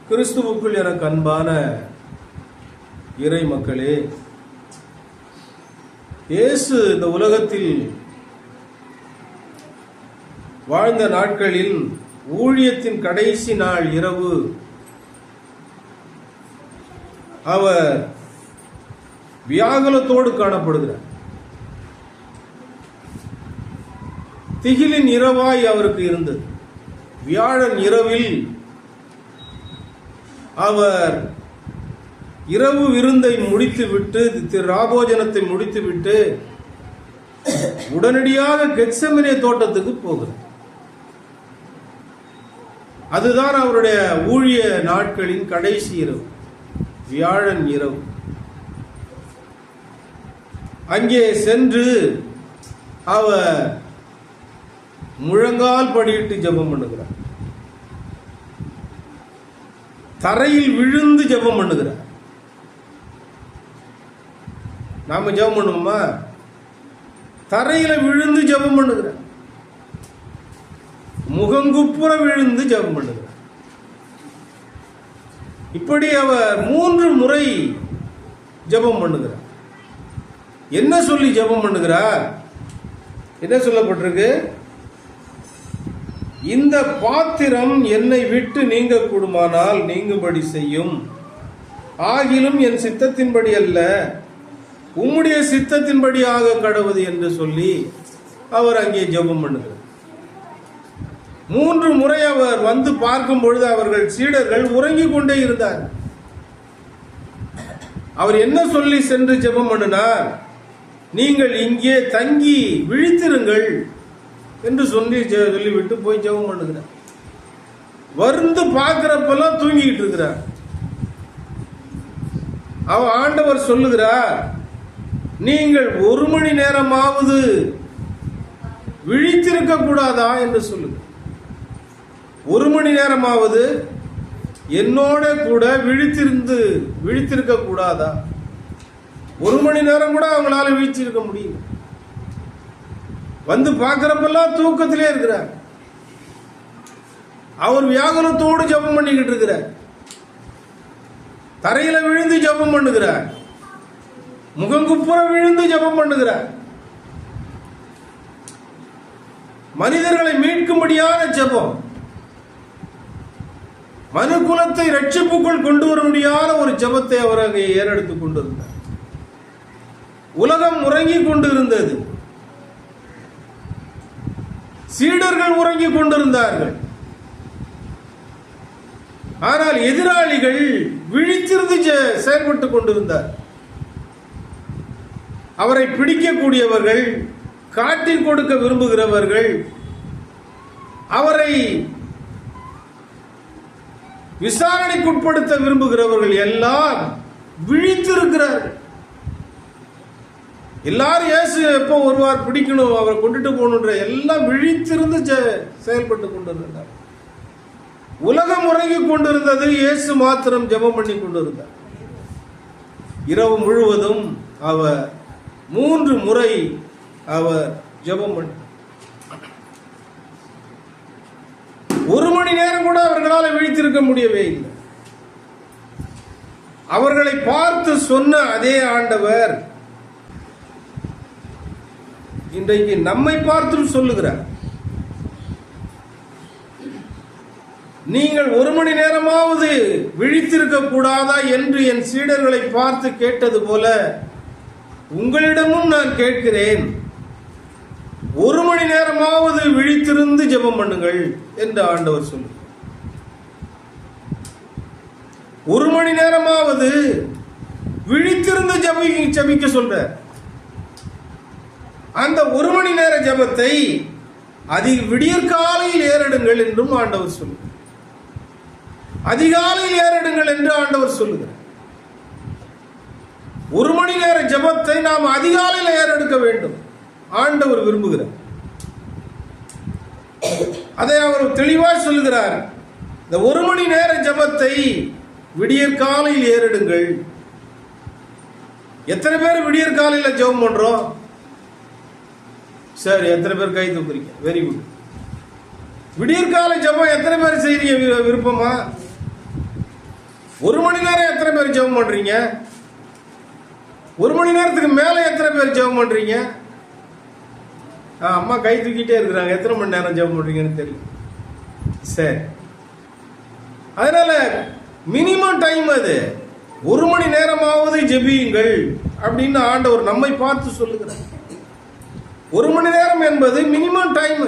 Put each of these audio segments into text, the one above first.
கிறிஸ்துவுக்குள் எனக்கு அன்பான இறை மக்களே, இயேசு இந்த உலகத்தில் வாழ்ந்த நாட்களில் ஊழியத்தின் கடைசி நாள் இரவு அவர் வியாகுலத்தோடு காணப்படுகிறார். திகிலின் இரவாய் அவருக்கு இருந்தது. வியாழன் இரவில் அவர் இரவு விருந்தை முடித்துவிட்டு, ராபோஜனத்தை முடித்துவிட்டு உடனடியாக கெத்செமனே தோட்டத்துக்கு போகிறார். அதுதான் அவருடைய ஊழிய நாட்களின் கடைசி இரவு, வியாழன் இரவு. அங்கே சென்று அவர் முழங்கால் படியிட்டு ஜெபம் பண்ணுகிறார். தரையில் விழுந்து ஜெபம் பண்ணுகிறார். நாம ஜெபம் பண்ணுவோமா? தரையில விழுந்து ஜெபம் பண்ணுகிறார். முகங்குப்புற விழுந்து ஜெபம் பண்ணுகிறார். இப்படி அவர் 3 முறை ஜெபம் பண்ணுகிறார். என்ன சொல்லி ஜெபம் பண்ணுகிறார்? என்ன சொல்லப்பட்டிருக்கு? இந்த பாத்திரம் என்னை விட்டு நீங்க கூடுமானால் நீங்கும்படி செய்யும், ஆகிலும் என் சித்தத்தின்படி அல்ல உம்முடைய சித்தத்தின்படி ஆக கடவுது என்று சொல்லி அவர் அங்கே ஜெபம் பண்ணுகிறார். 3 முறை அவர் வந்து பார்க்கும் பொழுது அவர்கள் சீடர்கள் உறங்கிக் கொண்டே இருந்தார். அவர் என்ன சொல்லி சென்று ஜெபம் பண்ணினார்? நீங்கள் இங்கே தங்கி விழித்திருங்கள் என்று சொல்லிவிட்டு போய் ஜெபம் பண்ணுகிறார். வந்து பார்க்கிறப்பெல்லாம் தூங்கிட்டு இருக்கிறார். அவன் ஆண்டவர் சொல்லுகிறார், நீங்கள் 1 மணி நேரமாவது விழித்திருக்க கூடாதா என்று சொல்லுங்க. 1 மணி நேரமாவது என்னோட கூட விழித்திருக்க கூடாதா? 1 மணி நேரம் கூட அவங்களால விழிச்சிருக்க முடியும். வந்து பார்க்கிறப்பெல்லாம் தூக்கத்திலே இருக்கிறார். அவர் வியாகுலத்தோடு ஜெபம் பண்ணிக்கிட்டு இருக்கிறார். தரையில விழுந்து ஜெபம் பண்ணுகிறார். முகங்குப்புற விழுந்து ஜெபம் பண்ணுகிறார். மனிதர்களை மீட்கும்படியான ஜெபம், மனு குலத்தை ரட்சிப்புக்குள் கொண்டு வர முடியாத ஒரு ஜெபத்தை அவர் அங்கே ஏறெடுத்துக் கொண்டிருந்தார். உலகம் உறங்கிக் கொண்டிருந்தது. சீடர்கள் உறங்கிக் கொண்டிருந்தார்கள். ஆனால் எதிராளிகள் விழித்திருந்து செயல்பட்டுக் கொண்டிருந்தார். அவரை பிடிக்கக்கூடியவர்கள், காட்டிக் கொடுக்க விரும்புகிறவர்கள், அவரை விசாரணைக்குட்படுத்த விரும்புகிறவர்கள் எல்லாம் விழித்திருக்கிறார்கள். எல்லாரும் இயேசு எப்போ ஒருவார் பிடிக்கணும், அவரை கொண்டுட்டு போகணுன்ற எல்லாம் விழித்திருந்து செயல்பட்டு கொண்டிருந்தார். உலகம் உறங்கிக் கொண்டிருந்தது, இயேசு மாத்திரம் ஜெபம் பண்ணி கொண்டிருந்தார். இரவு முழுவதும் அவர் 3 முறை அவர் ஜெபம் பண்ணி 1 மணி நேரம் கூட அவர்களால் விழித்திருக்க முடியவே இல்லை. அவர்களை பார்த்து சொன்ன அதே ஆண்டவர் இன்றைக்கு நம்மை பார்த்தும் சொல்லுகிறார், நீங்கள் 1 மணி நேரமாவது விழித்திருக்க கூடாதா என்று என் சீடர்களை பார்த்து கேட்டது போல உங்களிடமும் நான் கேட்கிறேன், 1 மணி நேரமாவது விழித்திருந்து ஜெபம் பண்ணுங்கள் என்று ஆண்டவர் சொல்லு. 1 மணி நேரமாவது விழித்திருந்து ஜெபிக்க சொல்ற. அந்த 1 மணி நேர ஜெபத்தை விடியற்காலையில் ஏறெடுங்கள் என்றும் ஆண்டவர் சொல்லு. அதிகாலையில் ஏறெடுங்கள் என்று ஆண்டவர் சொல்லுகிறார். 1 மணி நேர ஜெபத்தை நாம் அதிகாலையில் ஏறெடுக்க வேண்டும் ஆண்டவர் விரும்புகிறார். அதை அவர் தெளிவாய் சொல்லுகிறார். இந்த 1 மணி நேர ஜெபத்தை விடியற்காலையில் ஏறெடுங்கள். எத்தனை பேர் விடியற்காலையில் ஜெபம் பண்றோம்? சரி, எத்தனை பேர் கை தூக்குறீங்க? Very good. விடியற்கால ஜெபம் எத்தனை பேர் செய்றீங்க? விருப்பமா? 1 மணி நேரம் எத்தனை பேர் ஜெபம் பண்றீங்க? 1 மணி நேரத்துக்கு மேல எத்தனை பேர் ஜெபம் பண்றீங்க? அம்மா கை தூக்கிட்டே இருக்கிறாங்க. எத்தனை மணி நேரம் ஜெபம் பண்றீங்கன்னு தெரியல. சரி, அதனால மினிமம் டைம் அது 1 மணி நேரமாவது ஜெபியுங்கள் அப்படின்னு ஆண்டவர் நம்மை பார்த்து சொல்லுகிறார். 1 மணி நேரம் என்பது மினிமம் டைம்.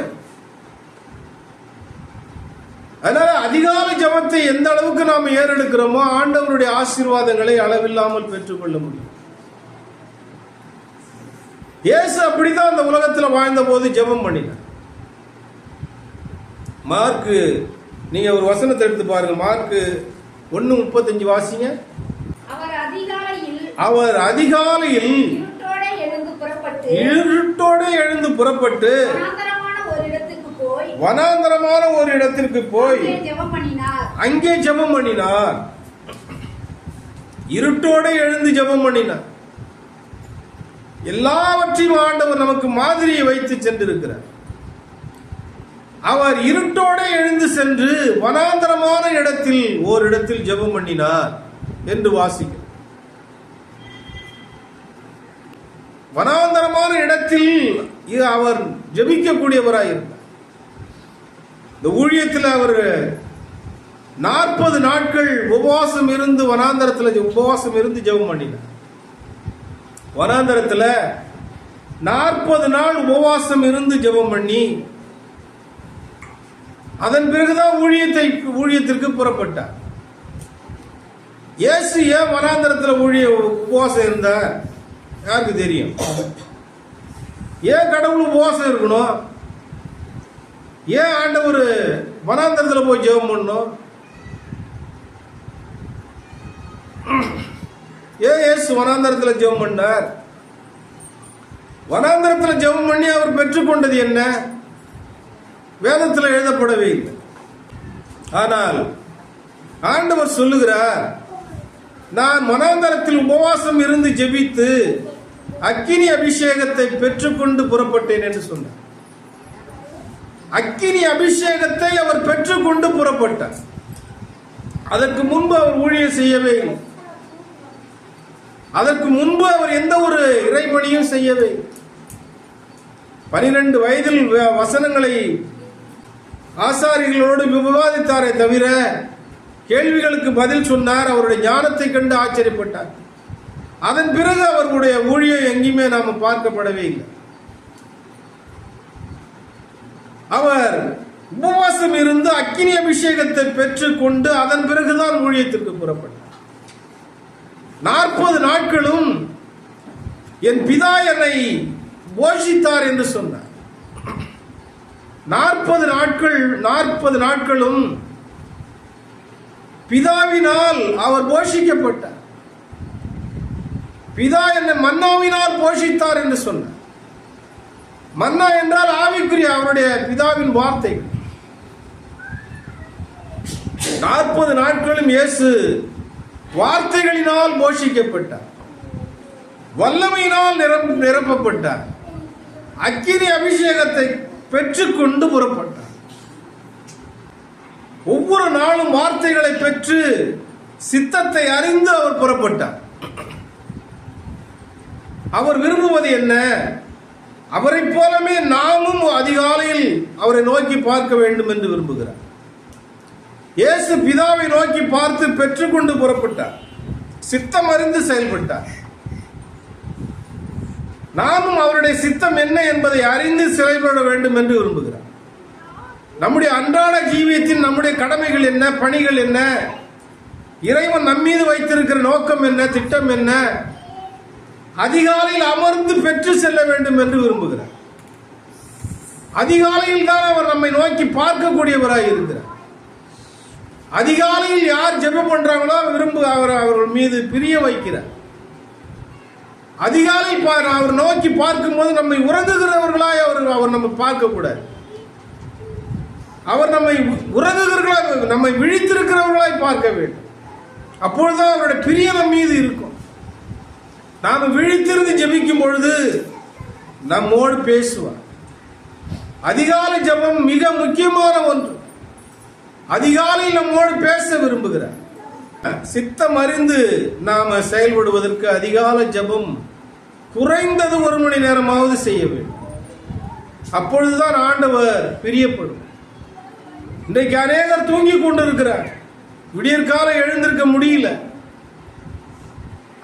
அதனால அதிகாலை ஜெபத்தை எந்த அளவுக்கு நாம் ஏறெடுக்கிறோமோ ஆண்டவருடைய ஆசீர்வாதங்களை அளவில்லாமல் பெற்றுக்கொள்ள முடியும். இயேசு அப்படித்தான் அந்த உலகத்தில் வாழ்ந்த போது ஜெபம் பண்ணினார். மார்க்கு, நீங்க ஒரு வசனத்தை எடுத்து பாருங்க. மார்க்கு 1:35 வாசிங்க. அவர் அதிகாலையில் இருட்டோட எழுந்து புறப்பட்டு வனாந்தரமான ஒரு இடத்திற்கு போய் அங்கே ஜெபம் பண்ணினார். இருட்டோட எழுந்து ஜெபம் பண்ணினார். எல்லாவற்றையும் ஆண்டவர் நமக்கு மாதிரியை வைத்து சென்றிருக்கிறார். அவர் இருட்டோட எழுந்து சென்று வனாந்தரமான இடத்தில் ஓரிடத்தில் ஜெபம் பண்ணினார் என்று வாசிக்க. வனாந்தரமான இடத்தில் அவர் ஜெபிக்கக்கூடியவராய் இருந்தார். இந்த ஊழியத்தில் அவர் 40 நாட்கள் உபவாசம் இருந்து வனாந்தரத்தில் உபவாசம் இருந்து ஜெபம் பண்ணினார். வனாந்தரத்தில் 40 நாள் உபவாசம் இருந்து ஜெபம் பண்ணி அதன் பிறகுதான் ஊழியத்திற்கு புறப்பட்டார். இயேசு ஏன் வனாந்தரத்தில் உபவாசம் இருந்தார்? யாருக்கு தெரியும்? ஏன் கடவுள் உபவாசம் இருக்கணும்? ஏன் ஆண்டவர் வனாந்தரத்தில் போய் ஜெபம் பண்ணணும்? ஏன் இயேசு வனாந்தரத்தில் ஜெபம் பண்ணார்? வனாந்தரத்தில் ஜெபம் பண்ணி அவர் பெற்றுக்கொண்டது என்ன? வேதத்தில் எழுதப்படவே இல்லை. ஆனால் ஆண்டவர் சொல்லுகிறார், நான் வனாந்தரத்தில் உபவாசம் இருந்து ஜெபித்து அக்கினி அபிஷேகத்தை பெற்றுக்கொண்டு புறப்பட்டேன் என்று சொன்னார். அக்கினி அபிஷேகத்தை அவர் பெற்றுக்கொண்டு புறப்பட்டார். அதற்கு முன்பு அவர் ஊழியம் செய்யவே இல்லை. அதற்கு முன்பு அவர் எந்த ஒரு இறைபணியும் செய்யவே இல்லை. 12 வயதில் வசனங்களை ஆசாரிகளோடு விவாதித்தாரே தவிர கேள்விகளுக்கு பதில் சொன்னார். அவருடைய ஞானத்தை கண்டு ஆச்சரியப்பட்டார். அதன் பிறகு அவர்களுடைய ஊழியம் எங்கேயுமே நாம பார்க்கப்படவே இல்லை. அவர் உபவாசம் இருந்து அக்கினி அபிஷேகத்தை பெற்றுக்கொண்டு அதன் பிறகுதான் ஊழியத்திற்கு புறப்பட்டார். 40 நாட்களும் என் பிதா என்னை போஷித்தார் என்று சொன்னார். 40 நாட்களும் பிதாவினால் அவர் போஷிக்கப்பட்டார். பிதா என்னை மன்னாவினால் போஷித்தார் என்று சொன்னார். மன்னா என்றால் ஆவிக்குரிய அவருடைய பிதாவின் வார்த்தை. 40 நாட்களும் இயேசு வார்த்தைகளினால் போஷிக்கப்பட்டார். வல்லமையினால் நிரப்பப்பட்டார். அக்கினி அபிஷேகத்தை பெற்றுக்கொண்டு புறப்பட்டார். ஒவ்வொரு நாளும் வார்த்தைகளை பெற்று சித்தத்தை அறிந்து அவர் புறப்பட்டார். அவர் விரும்புவது என்ன? அவரை போலவே நாமும் அதிகாலையில் அவரை நோக்கி பார்க்க வேண்டும் என்று விரும்புகிறார். இயேசு பிதாவை நோக்கி பார்த்து பெற்றுக்கொண்டு புறப்பட்டார். சித்தம் அறிந்து செயல்பட்டார். நாமும் அவருடைய சித்தம் என்ன என்பதை அறிந்து செயல்பட வேண்டும் என்று விரும்புகிறார். நம்முடைய அன்றாட ஜீவியத்தின் நம்முடைய கடமைகள் என்ன, பணிகள் என்ன, இறைவன் நம்மீது வைத்திருக்கிற நோக்கம் என்ன, திட்டம் என்ன, அதிகாலையில் அமர்ந்து பெற்று செல்ல வேண்டும் என்று விரும்புகிறார். அதிகாலையில் தான் அவர் நம்மை நோக்கி பார்க்கக்கூடியவராய் இருக்கிறார். அதிகாலையில் யார் ஜெபம் பண்றாங்களோ அவர்கள் மீது பிரிய வைக்கிறார். அதிகாலை அவர் நோக்கி பார்க்கும் போது நம்மை உறங்குகிறவர்களாய் அவர் நம்ம பார்க்க கூடாது. அவர் நம்மை உறங்குகிறவர்களாய், நம்மை விழித்திருக்கிறவர்களாய் பார்க்க வேண்டும். அப்பொழுதுதான் அவருடைய பிரியம் நம் மீது இருக்கும். நாம் விழித்திருந்து ஜெபிக்கும் பொழுது நம்மோடு பேசுவார். அதிகாலை ஜெபம் மிக முக்கியமான ஒன்று. அதிகாலையில் நம்மோடு பேச விரும்புகிறார். சித்தம் அறிந்து நாம செயல்படுவதற்கு அதிகாலை ஜெபம் குறைந்தது 1 மணி நேரமாவது செய்ய வேண்டும். அப்பொழுதுதான் ஆண்டவர் பிரியப்படும். இன்றைக்கு அநேகர் தூங்கி கொண்டிருக்கிறார். விடியற்காலம் எழுந்திருக்க முடியல.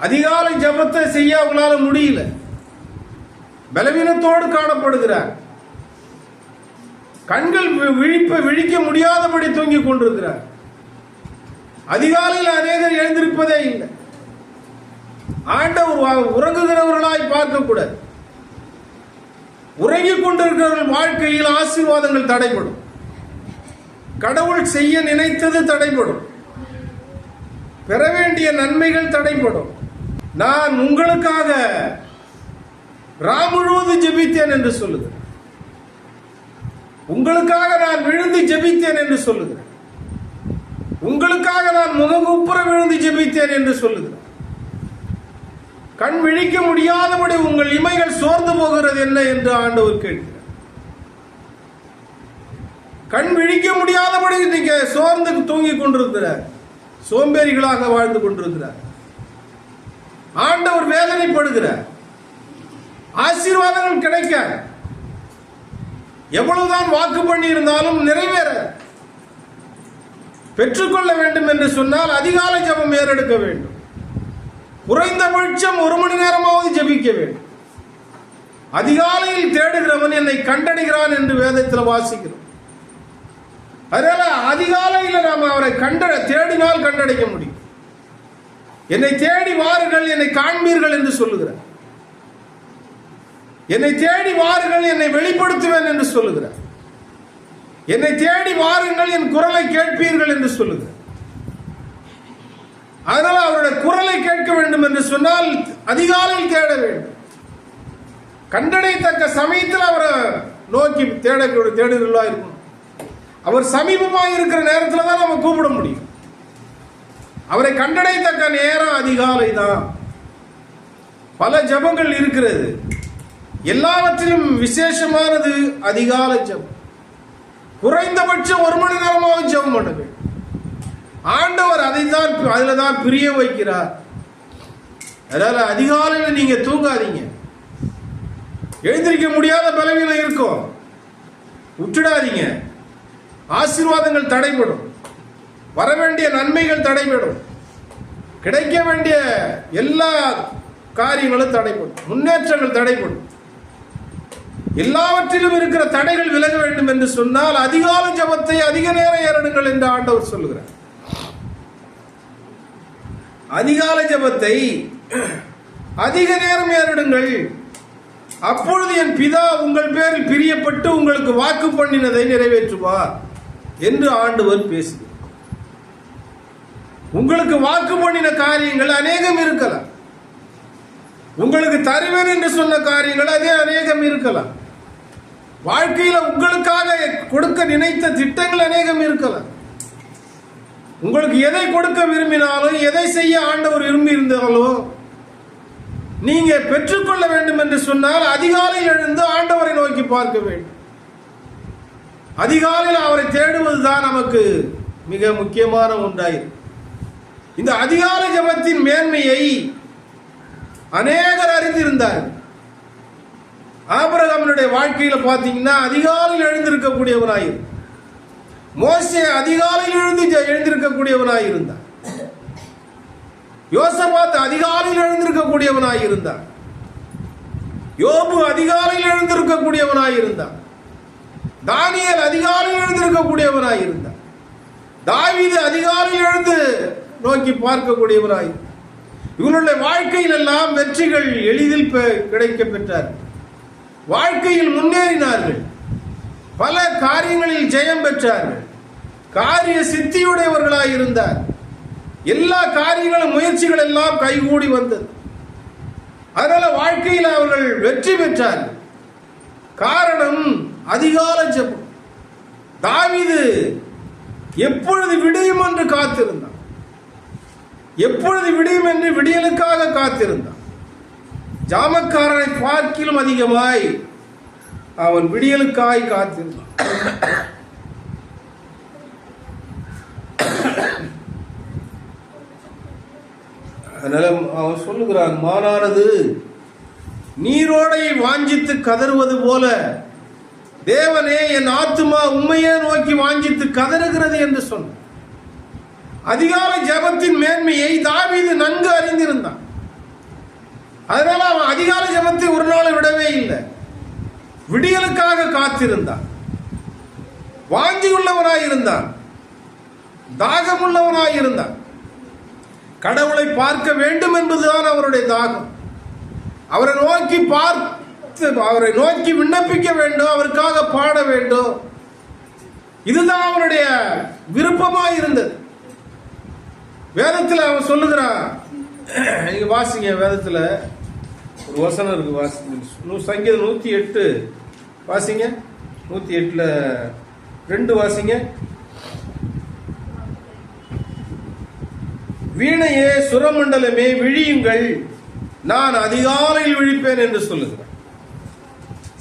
அதிகாலை ஜெபத்தை செய்ய அவங்களால முடியல. பலவீனத்தோடு காணப்படுகிறார். கண்கள் விழிக்க முடியாதபடி தூங்கி கொண்டிருக்கிறார். அதிகாலையில் அநேகர் எழுந்திருப்பதே இல்லை. ஆண்டவர் உறங்குகிறவர்களாய் பார்க்கக்கூடாது. உறங்கிக் கொண்டிருக்கிறவர்கள் வாழ்க்கையில் ஆசீர்வாதங்கள் தடைபடும். கடவுள் செய்ய நினைத்தது தடைபடும். பெற வேண்டிய நன்மைகள் தடைபடும். நான் உங்களுக்காக முழுவது ஜெபித்தேன் என்று சொல்லுகிறேன். உங்களுக்காக நான் விழுந்து ஜெபித்தேன் என்று சொல்லுகிறேன். உங்களுக்காக நான் முகங்குப்புற விழுந்து ஜெபித்தேன் என்று சொல்லுகிறேன். கண் விழிக்க முடியாதபடி உங்கள் இமைகள் சோர்ந்து போகிறது என்ன என்று ஆண்டவர் கேட்கிறார். கண் விழிக்க முடியாதபடி நீங்க சோர்ந்து தூங்கி கொண்டிருக்கிறார். சோம்பேறிகளாக வாழ்ந்து கொண்டிருக்கிறார். ஆண்டவர் வேதனைப்படுகிறார். ஆசீர்வாதங்கள் கிடைக்க எவ்வளவுதான் வாக்கு பண்ணி இருந்தாலும் நிறைவேற பெற்றுக்கொள்ள வேண்டும் என்று சொன்னால் அதிகாலை ஜெபம் ஏறெடுக்க வேண்டும். குறைந்தபட்சம் 1 மணி நேரமாவது ஜெபிக்க வேண்டும். அதிகாலையில் தேடுகிறவன் என்னை கண்டடைகிறான் என்று வேதத்தில் வாசிக்கிறோம். அதனால அதிகாலையில் நாம் அவரை தேடினால் கண்டடைக்க முடியும். என்னை தேடி வாருங்கள், என்னை காண்பீர்கள் என்று சொல்லுகிறார். என்னை தேடி வாருங்கள், என்னை வெளிப்படுத்துவேன் என்று சொல்லுகிறார். என்னை தேடி வாருங்கள், என் குரலை கேட்பீர்கள் என்று சொல்லுகிறார். அதனால் அவருடைய குரலை கேட்க வேண்டும் என்று சொன்னால் அதிகாலையில் தேட வேண்டும். கண்டடையத்தக்க சமயத்தில் அவரை நோக்கி தேடுகிறா இருக்கணும். அவர் சமீபமாக இருக்கிற நேரத்தில் தான் நம்ம கூப்பிட முடியும். அவரை கண்டடையத்தக்க நேரம் அதிகாலை தான். பல ஜெபங்கள் இருக்கிறது. எல்லாவற்றிலும் விசேஷமானது அதிகாலை ஜெபம். குறைந்தபட்சம் 1 மணி நேரமாவது ஜெபம் பண்ண வேண்டும். ஆண்டவர் அதுல தான் பிரிய வைக்கிறார். அதனால அதிகாலையில் நீங்க தூங்காதீங்க. எழுந்திருக்க முடியாத பலவீனம் இருக்கும், விட்டுடாதீங்க. ஆசீர்வாதங்கள் தடைபடும். வரவேண்டிய நன்மைகள் தடைபடும். கிடைக்க வேண்டிய எல்லா காரியங்களும் தடைபடும். முன்னேற்றங்கள் தடைபடும். எல்லாவற்றிலும் இருக்கிற தடைகள் விலக வேண்டும் என்று சொன்னால் அதிகாலை ஜெபத்தை அதிக நேரம் ஏறெடுங்கள் என்று ஆண்டவர் சொல்லுகிறார். அதிகாலை ஜெபத்தை அதிக நேரம் ஏறெடுங்கள். அப்பொழுது என் பிதா உங்கள் பேரில் பிரியப்பட்டு உங்களுக்கு வாக்கு பண்ணினதை நிறைவேற்றுவார் என்று ஆண்டவர் பேசுகிறார். உங்களுக்கு வாக்கு பண்ணின காரியங்கள் அநேகம் இருக்கலாம். உங்களுக்கு தருவேன் என்று சொன்ன காரியங்கள் அதே அநேகம் இருக்கலாம். வாழ்க்கையில் உங்களுக்காக கொடுக்க நினைத்த திட்டங்கள் அநேகம் இருக்கலாம். உங்களுக்கு எதை கொடுக்க விரும்பினாலும், எதை செய்ய ஆண்டவர் விரும்பி இருந்தாலும் நீங்க பெற்றுக்கொள்ள வேண்டும் என்று சொன்னால் அதிகாலையில் எழுந்து ஆண்டவரை நோக்கி பார்க்க வேண்டும். அதிகாலையில் அவரை தேடுவதுதான் நமக்கு மிக முக்கியமான ஒன்றாயிரு. இந்த அதிகாலை ஜெபத்தின் மேன்மையை அநேகர் அறிந்திருந்தார்கள். ஆபிரகாமினுடைய வாழ்க்கையில பாத்தீங்கன்னா அதிகாலையில் எழுந்திருக்கக்கூடியவனாயிரு. மோசே அதிகாலையில் எழுந்திருக்கக்கூடியவனாயிருந்தார். யோசபாத் அதிகாலையில் எழுந்திருக்கக்கூடியவனாயிருந்தார். யோபு அதிகாலையில் எழுந்திருக்கக்கூடியவனாயிருந்தார். தானியேல் அதிகாலையில் எழுந்திருக்கக்கூடியவனாயிருந்தார். தாவீது அதிகாலையில் எழுந்து நோக்கி பார்க்கக்கூடியவனாய். இவனுடைய வாழ்க்கையில் எல்லாம் வெற்றிகள் எளிதில் கிடைக்க பெற்றார்கள். வாழ்க்கையில் முன்னேறினார்கள். பல காரியங்களில் ஜெயம் பெற்றார்கள். காரிய சித்தியுடையவர்களாய் இருந்தார். எல்லா காரியங்களும் முயற்சிகள் எல்லாம் கைகூடி வந்தது. அதனால வாழ்க்கையில் அவர்கள் வெற்றி பெற்றார்கள். காரணம் அதிகாலை ஜெபம். தாவீது எப்பொழுது விடியும் என்று காத்திருந்தான். எப்பொழுது விடியும் என்று விடியலுக்காக காத்திருந்தான். ஜாமக்காரனை பார்க்கிலும் அதிகமாய் அவன் விடியலுக்காய் காத்திருந்தான். அதனால அவன் சொல்லுகிறான், மானானது நீரோடையை வாஞ்சித்து கதறுவது போல தேவனே என் ஆத்துமா உண்மையே நோக்கி வாஞ்சித்து கதறுகிறது என்று சொன்ன. அதிகாலை ஜெபத்தின் மேன்மையை தாவீது நன்கு அறிந்திருந்தான். அதனால அவன் அதிகாலை ஜெபத்தை ஒரு நாள் விடவே இல்லை. விடியலுக்காக காத்திருந்தான். வாஞ்சி உள்ளவனாயிருந்தான், தாகமுள்ளவனாயிருந்தான். கடவுளை பார்க்க வேண்டும் என்பதுதான் அவருடைய தாகம். அவரை நோக்கி பார்த்து, அவரை நோக்கி விண்ணப்பிக்க வேண்டும், அவருக்காக பாட வேண்டும். இதுதான் அவனுடைய விருப்பமாக இருந்தது. வேதத்தில் அவன் சொல்லுகிறான், நீங்க வாசிங்க, வேதத்தில் ஒரு வசனம் இருக்கு, வாசிங்க. சங்கீதம் 108 வாசிங்க. 108ல் 2 வாசிங்க. வீணையே சுரமண்டலமே விழியுங்கள், நான் அதிகாலையில் விழிப்பேன் என்று சொல்லுகிறார்.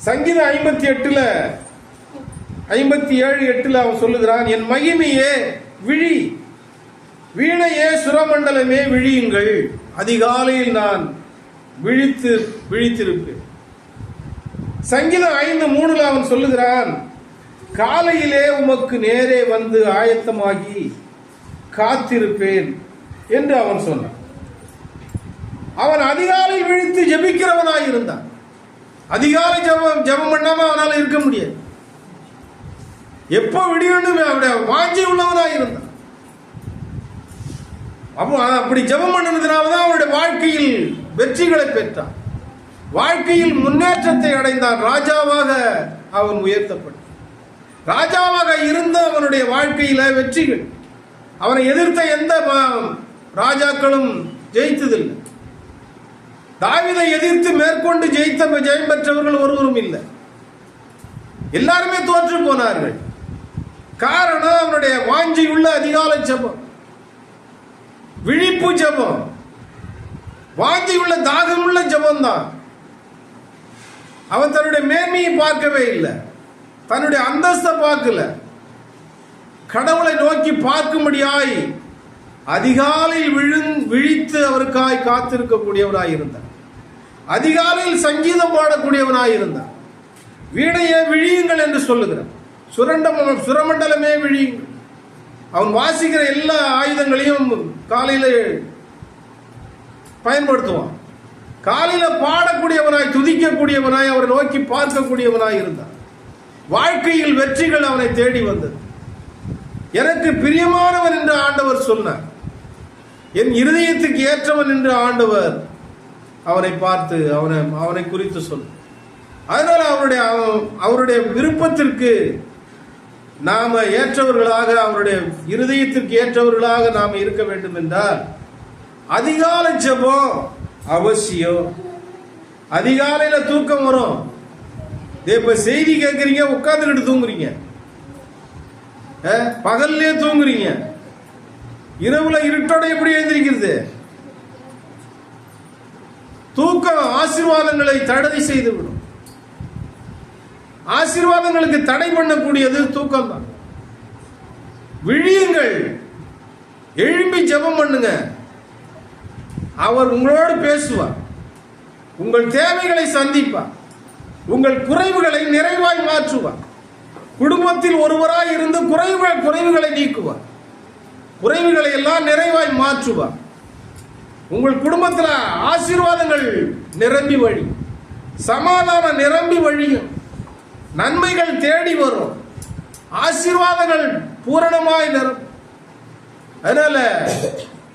சங்கீதம் 57:8 அவன் சொல்லுகிறான், என் மகிமையே விழி, வீணையே சுரமண்டலமே விழியுங்கள், அதிகாலையில் நான் விழித்திருப்பேன். சங்கீதம் 5:3 அவன் சொல்லுகிறான், காலையிலே உமக்கு நேரே வந்து ஆயத்தமாகி காத்திருப்பேன் என்று அவன் சொன்னான். அவன் அதிகாலை விழித்து ஜெபிக்கிறவனாய் இருந்தான். அதிகாலை ஜெபம் பண்ணாம அவனால் இருக்க முடியாது. எப்ப விடியணும் அவருடைய வாஞ்சி உள்ளவனாய் இருந்தான். அப்போ அப்படி ஜெபம் பண்ணதுனால்தான் அவனுடைய வாழ்க்கையில் வெற்றிகளை பெற்றான், வாழ்க்கையில் முன்னேற்றத்தை அடைந்தான். ராஜாவாக அவன் உயர்த்தப்பட்டான். ராஜாவாக இருந்த அவனுடைய வாழ்க்கையில வெற்றிகள், அவனை எதிர்த்த எந்த ராஜாக்களும் ஜெயித்ததில்லை. தாவீதை எதிர்த்து மேற்கொண்டு ஜெயம் பெற்றவர்கள் ஒருவரும் இல்லை. எல்லாருமே தோற்று போனார்கள். காரணம் அவனுடைய வாஞ்சியுள்ள அதிகாலை ஜெபம், விழிப்பு ஜெபம், வாஞ்சியுள்ள தாகமுள்ள ஜெபம் தான். அவன் தன்னுடைய மேன்மையை பார்க்கவே இல்லை, தன்னுடைய அந்தஸ்தை பார்க்கல. கடவுளை நோக்கி பார்க்கும்படியாய் அதிகாலையில் விழித்து அவருக்காய் காத்திருக்கக்கூடியவனாய் இருந்தார். அதிகாலையில் சங்கீதம் பாடக்கூடியவனாய் இருந்தார். வீணையே விழியுங்கள் என்று சொல்லுகிறார். சுரமண்டலமே விழியுங்கள். அவன் வாசிக்கிற எல்லா ஆயுதங்களையும் காலையில பயன்படுத்துவான். காலையில பாடக்கூடியவனாய், துதிக்கக்கூடியவனாய், அவரை நோக்கி பார்க்கக்கூடியவனாய் இருந்தார். வாழ்க்கையில் வெற்றிகள் அவனை தேடி வந்தது. எனக்கு பிரியமானவன் என்று ஆண்டவர் சொன்னார். என் இருதயத்துக்கு ஏற்றவன் என்று ஆண்டவர் அவனை பார்த்து அவனை குறித்து சொன்னார். அதனால அவருடைய விருப்பத்திற்கு நாம ஏற்றவர்களாக, அவருடைய இருதயத்திற்கு ஏற்றவர்களாக நாம் இருக்க வேண்டும் என்றால் அதிகாலை ஜெபம் அவசியம். அதிகாலையில தூக்கம் வரும். இப்ப செய்தி கேட்கறீங்க, உட்கார்ந்துக்கிட்டு தூங்குறீங்க, பகல்லே தூங்குறீங்க, இரவுல இருட்டோட எப்படி எழுந்திருக்கிறது? தூக்கம் ஆசீர்வாதங்களை தடை செய்துவிடும். ஆசீர்வாதங்களுக்கு தடை பண்ணக்கூடியது தூக்கம் தான். விழியுங்கள், எழும்பி ஜெபம் பண்ணுங்க. அவர் உங்களோடு பேசுவார், உங்கள் தேவைகளை சந்திப்பார், உங்கள் குறைவுகளை நிறைவாய் மாற்றுவார். குடும்பத்தில் ஒருவராய் இருந்து குறைவுகளை நீக்குவார், குறைவுகளை எல்லாம் நிறைவாய் மாற்றுவார். உங்கள் குடும்பத்தில் ஆசீர்வாதங்கள் நிரம்பி வழியும், சமாதானம் நிரம்பி வழியும், நன்மைகள் தேடி வரும், ஆசீர்வாதங்கள் பூரணமாய் நிரம்பும். அதனால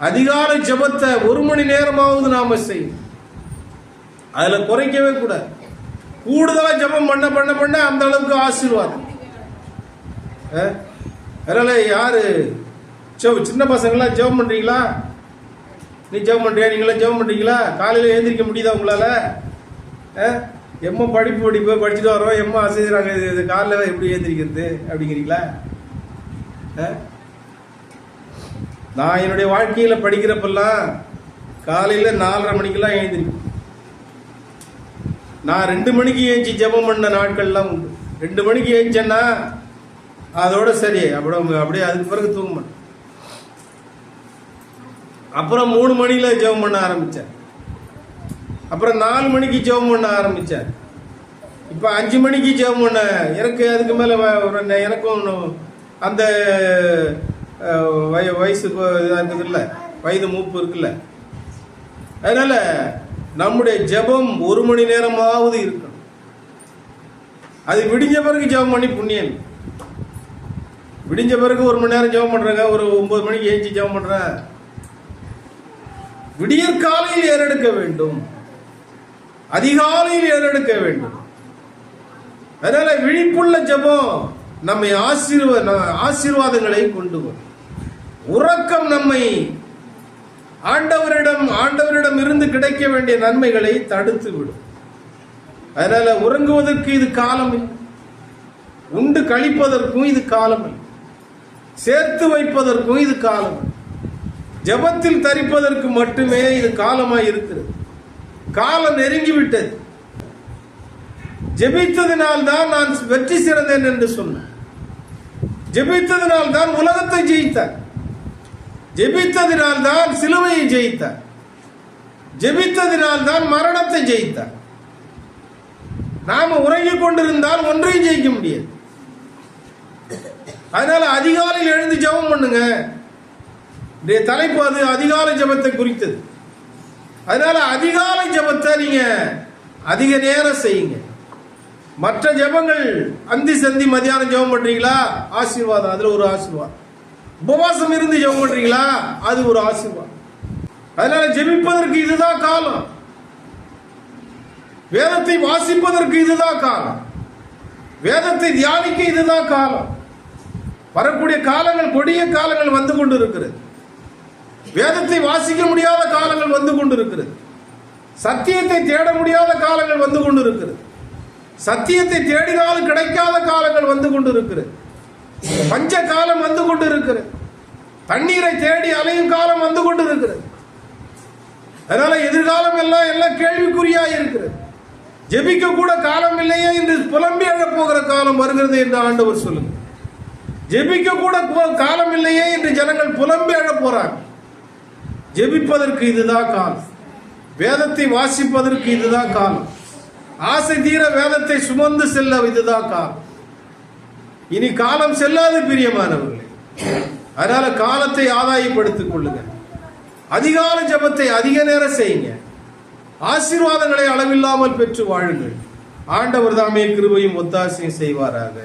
அதிகாலை ஜெபத்தை 1 மணி நேரமாவது நாம செய்யும். அதுல குறைக்கவே கூடாது. கூடுதலா ஜெபம் பண்ண பண்ண பண்ண அந்த அளவுக்கு ஆசீர்வாதம். அதனால யாரு சின்ன பசங்களாம் ஜெபம் பண்றீங்களா? நீ ஜெபம் பண்றியா? நீங்களா ஜெபம் பண்றீங்களா? காலையில எழுந்திரிக்க முடியுதா உங்களால? எம்மா படிச்சுட்டு வரோம், எம்மா அசைகிறாங்க, இது காலையில் எப்படி எழுந்திரிக்கிறது அப்படிங்கிறீங்களா? நான் என்னுடைய வாழ்க்கையில படிக்கிறப்பெல்லாம் காலையில 4:30 மணிக்கெல்லாம் எழுந்திருக்கேன். நான் 2 மணிக்கு ஏஞ்சி ஜெபம் பண்ண நாட்கள்லாம் உண்டு. 2 மணிக்கு ஏஞ்சேன்னா அதோட சரி, அப்படியே அதுக்கு பிறகு தூங்க மாட்டேன். அப்புறம் 3 மணில ஜெபம் பண்ண ஆரம்பிச்சார். அப்புறம் 4 மணிக்கு ஜெபம் பண்ண ஆரம்பிச்சார். இப்ப 5 மணிக்கு ஜெபம் பண்ண எனக்கு அதுக்கு மேல எனக்கும் அந்த வயசு இருக்குது இல்ல, வயது மூப்பு இருக்குல்ல. அதனால நம்முடைய ஜெபம் 1 மணி நேரமாவது இருக்கணும். அது விடிஞ்ச பிறகு ஜெபம் பண்ணி புண்ணியன். விடிஞ்ச பிறகு 1 மணி நேரம் ஜெபம் பண்றாங்க, ஒரு 9 மணிக்கு ஏஞ்சி ஜெபம் பண்றேன். விடியற் காலையில் ஏறெடுக்க வேண்டும், அதிகாலையில் ஏறெடுக்க வேண்டும். அதனால விழிப்புள்ள ஜெபம் நம்மை ஆசீர்வாதங்களை கொண்டு வரும். உறக்கம் நம்மை ஆண்டவரிடம் இருந்து கிடைக்க வேண்டிய நன்மைகளை தடுத்து விடும். அதனால உறங்குவதற்கு இது காலம் இல்லை, உண்டு கழிப்பதற்கும் இது காலம் இல்லை, சேர்த்து வைப்பதற்கும் இது காலம் இல்லை, ஜெபத்தில் தரிப்பதற்கு மட்டுமே இது காலமாய் இருக்கிறது. காலம் நெருங்கிவிட்டது. ஜெபித்ததினால் தான் நான் வெற்றி சிறந்தேன் என்று சொன்னேன். ஜெபித்ததினால் தான் உலகத்தை ஜெயித்தார். ஜெபித்ததினால் தான் சிலுவையை ஜெயித்தார். ஜெபித்ததினால் தான் மரணத்தை ஜெயித்தார். நாம உறங்கிக் கொண்டிருந்தால் ஒன்றையும் ஜெயிக்க முடியாது. அதனால அதிகாலையில் எழுந்து ஜெபம் பண்ணுங்க. தலைப்பு அது அதிகாலை ஜெபத்தை குறித்தது. அதனால அதிகாலை ஜெபத்தை நீங்க அதிக நேரம் செய்யுங்க. மற்ற ஜெபங்கள் அந்தி சந்தி மதியானம் ஜெபம் பண்றீங்களா, ஆசீர்வாதம், அதுல ஒரு ஆசீர்வாதம். உபவாசம் இருந்து ஜெபம் பண்றீங்களா, அது ஒரு ஆசீர்வாதம். அதனால ஜெபிப்பதற்கு இதுதான் காலம். வேதத்தை வாசிப்பதற்கு இதுதான் காலம். வேதத்தை தியானிக்க இதுதான் காலம். வரக்கூடிய காலங்கள் கொடிய காலங்கள் வந்து கொண்டு இருக்கிறது. வேதத்தை வாசிக்க முடியாத காலங்கள் வந்து கொண்டு இருக்கிறது. சத்தியத்தை தேட முடியாத காலங்கள் வந்து கொண்டு இருக்கிறது. சத்தியத்தை தேடினாலும் கிடைக்காத காலங்கள் வந்து கொண்டு இருக்கிறது. பஞ்ச காலம் வந்து கொண்டு இருக்கிறது. தண்ணீரை தேடி அலையும் காலம் வந்து கொண்டு இருக்கிறது. அதனால எதிர்காலம் எல்லாம் கேள்விக்குறியா இருக்கிறது. ஜெபிக்க கூட காலம் இல்லையே என்று புலம்பி எழப் போகிற காலம் வருகிறது என்று ஆண்டவர் சொல்லுங்க. ஜெபிக்க கூட காலம் இல்லையே என்று ஜனங்கள் புலம்பி எழப் போறாங்க. ஜெபிப்பதற்கு இதுதான் காலம். வேதத்தை வாசிப்பதற்கு இதுதான் காலம். ஆசை தீர வேதத்தை சுமந்து செல்ல இதுதான் காலம். இனி காலம் செல்லாது பிரியமானவர்களே. அதனால காலத்தை ஆதாயப்படுத்திக் கொள்ளுங்க. அதிகால ஜெபத்தை அதிக நேரம் செய்யுங்க. ஆசீர்வாதங்களை அளவில்லாமல் பெற்று வாழுங்கள். ஆண்டவர் தாமே கிருபையும் ஒத்தாசையும் செய்வாராக.